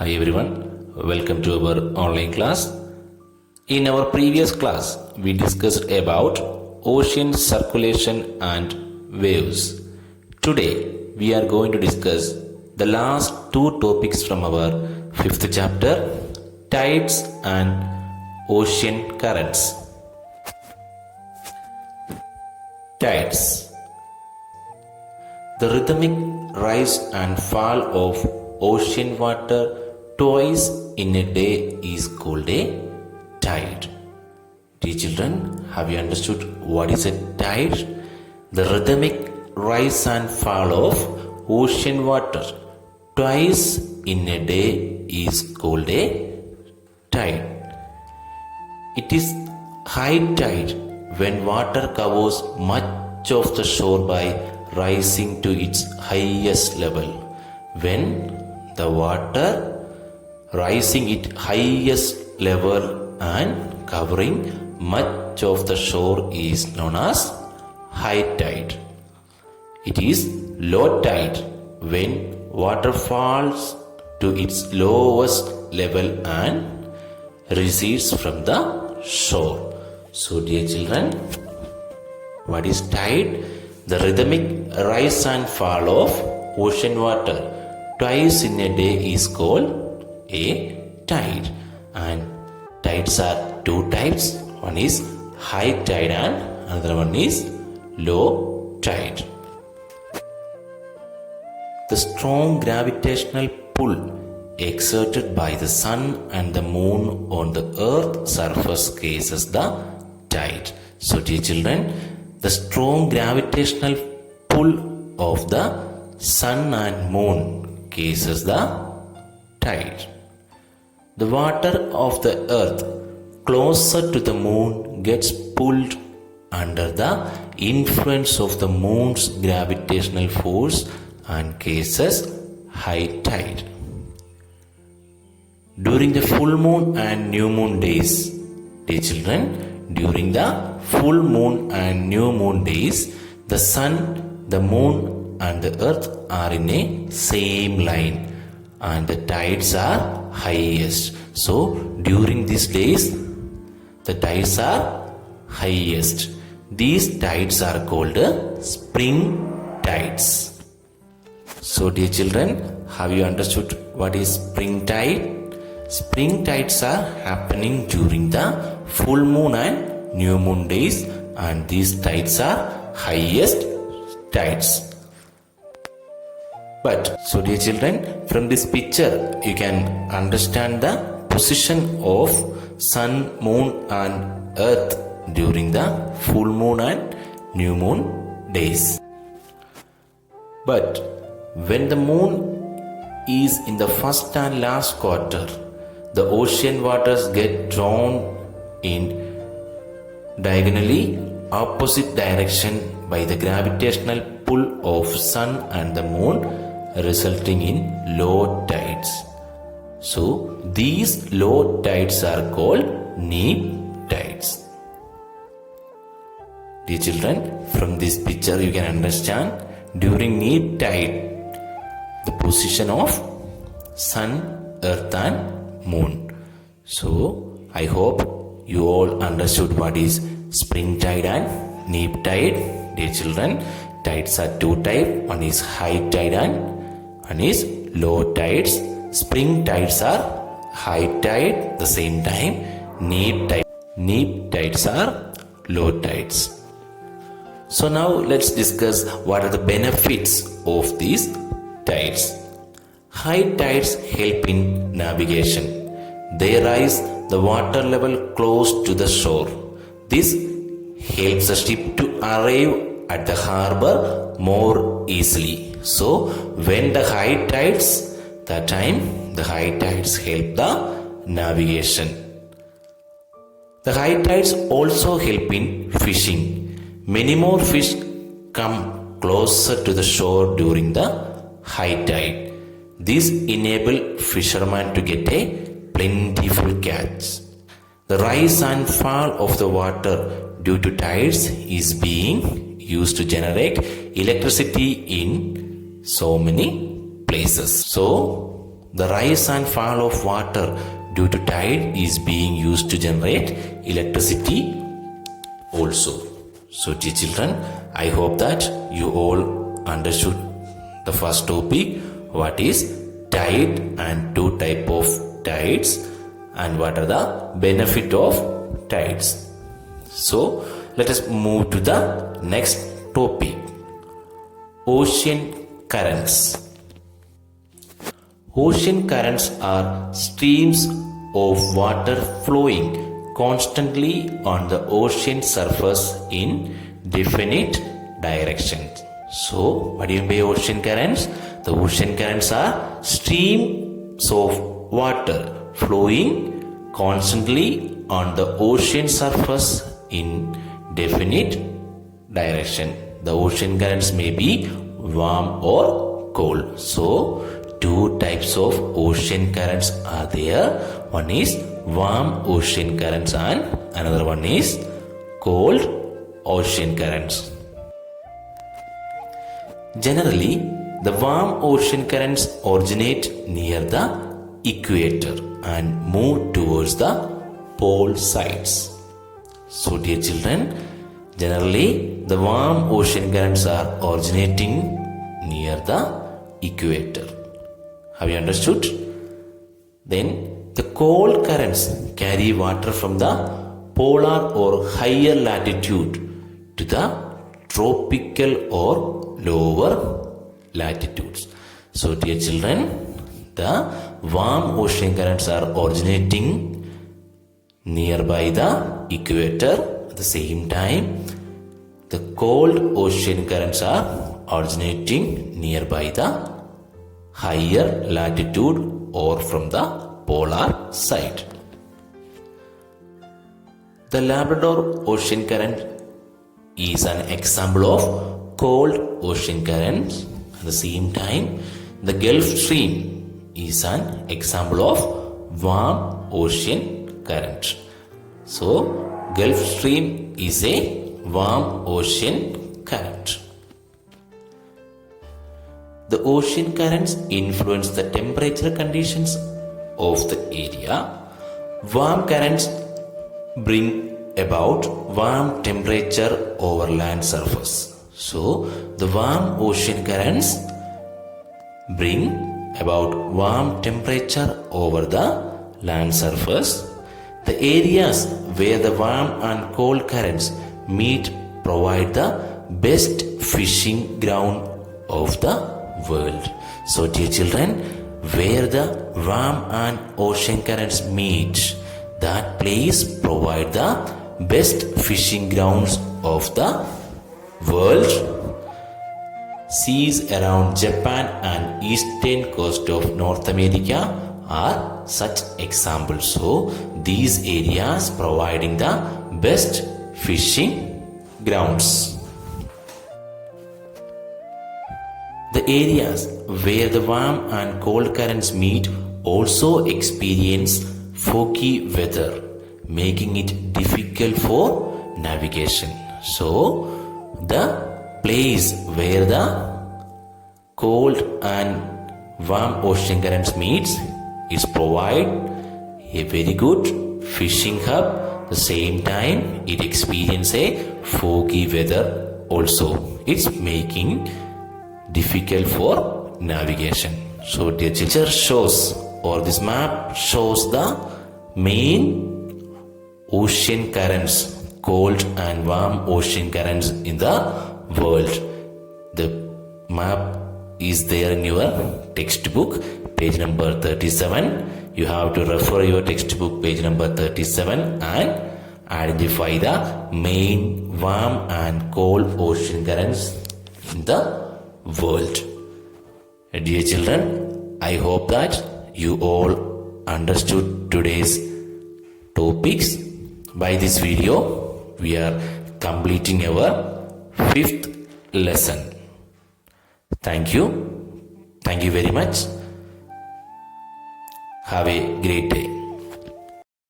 Hi everyone, welcome to our online class. In our previous class, we discussed about ocean circulation and waves. Today, we are going to discuss the last two topics from our fifth chapter, tides and ocean currents. Tides. The rhythmic rise and fall of ocean water twice in a day is called a tide. Dear children, have you understood what is a tide? The rhythmic rise and fall of ocean water twice in a day is called a tide. It is high tide when water covers much of the shore by rising to its highest level. When the water rising its highest level and covering much of the shore is known as high tide. It is low tide when water falls to its lowest level and recedes from the shore. So dear children, what is tide? The rhythmic rise and fall of ocean water twice in a day is called a tide. And tides are two types. One is high tide and another one is low tide. The strong gravitational pull exerted by the sun and the moon on the earth's surface causes the tide. So dear children, the strong gravitational pull of the sun and moon causes the tide. The water of the earth closer to the moon gets pulled under the influence of the moon's gravitational force and causes high tide. During the full moon and new moon days, dear children, during the full moon and new moon days, the sun, the moon and the earth are in a same line and the tides are highest. So during these days, the tides are highest. These tides are called spring tides. So dear children, have you understood what is spring tide? Spring tides are happening during the full moon and new moon days, and these tides are highest tides. But so dear children, from this picture you can understand the position of sun, moon and earth during the full moon and new moon days. But when the moon is in the first and last quarter, the ocean waters get drawn in diagonally opposite direction by the gravitational pull of sun and the moon, resulting in low tides. So these low tides are called neap tides. Dear children, from this picture you can understand during neap tide the position of sun, earth and moon. So I hope you all understood what is spring tide and neap tide. Dear children, tides are two types. One is high tide and one is low tides. Spring tides are high tide, the same time neap tides are low tides. So now let's discuss what are the benefits of these tides. High tides help in navigation. They rise the water level close to the shore. This helps the ship to arrive at the harbor more easily. So when the high tides, that time the high tides help the navigation. The high tides also help in fishing. Many more fish come closer to the shore during the high tide. This enables fishermen to get a plentiful catch. The rise and fall of the water due to tides is being used to generate electricity in so many places. So the rise and fall of water due to tide is being used to generate electricity also. So dear children, I hope that you all understood the first topic, what is tide and two type of tides and what are the benefit of tides. So let us move to the next topic, ocean currents. Ocean currents are streams of water flowing constantly on the ocean surface in definite directions. So, what do you mean by ocean currents? The ocean currents are streams of water flowing constantly on the ocean surface in definite direction. The ocean currents may be warm or cold. So, two types of ocean currents are there. One is warm ocean currents and another one is cold ocean currents. Generally, the warm ocean currents originate near the equator and move towards the pole sides. So dear children, generally the warm ocean currents are originating near the equator. Have you understood? Then the cold currents carry water from the polar or higher latitude to the tropical or lower latitudes. So dear children, the warm ocean currents are originating nearby the equator. At the same time, the cold ocean currents are originating nearby the higher latitude or from the polar side. The Labrador Ocean Current is an example of cold ocean currents. At the same time, the Gulf Stream is an example of warm ocean current. So, Gulf Stream is a warm ocean current. The ocean currents influence the temperature conditions of the area. Warm currents bring about warm temperature over land surface. So, the warm ocean currents bring about warm temperature over the land surface. The areas where the warm and cold currents meet provide the best fishing ground of the world. So dear children, where the warm and ocean currents meet, that place provide the best fishing grounds of the world. Seas around Japan and eastern coast of North America are such examples. So these areas providing the best fishing grounds. The areas where the warm and cold currents meet also experience foggy weather, making it difficult for navigation. So, the place where the cold and warm ocean currents meets is provide a very good fishing hub. At the same time, it experience a foggy weather also. It's making difficult for navigation. So the picture shows, or this map shows, the main ocean currents, cold and warm ocean currents in the world. The map is there in your textbook, page number 37. You have to refer your textbook, page number 37, and identify the main warm and cold ocean currents in the world. Dear children, I hope that you all understood today's topics. By this video, we are completing our 5th lesson. Thank you. Thank you very much. Have a great day.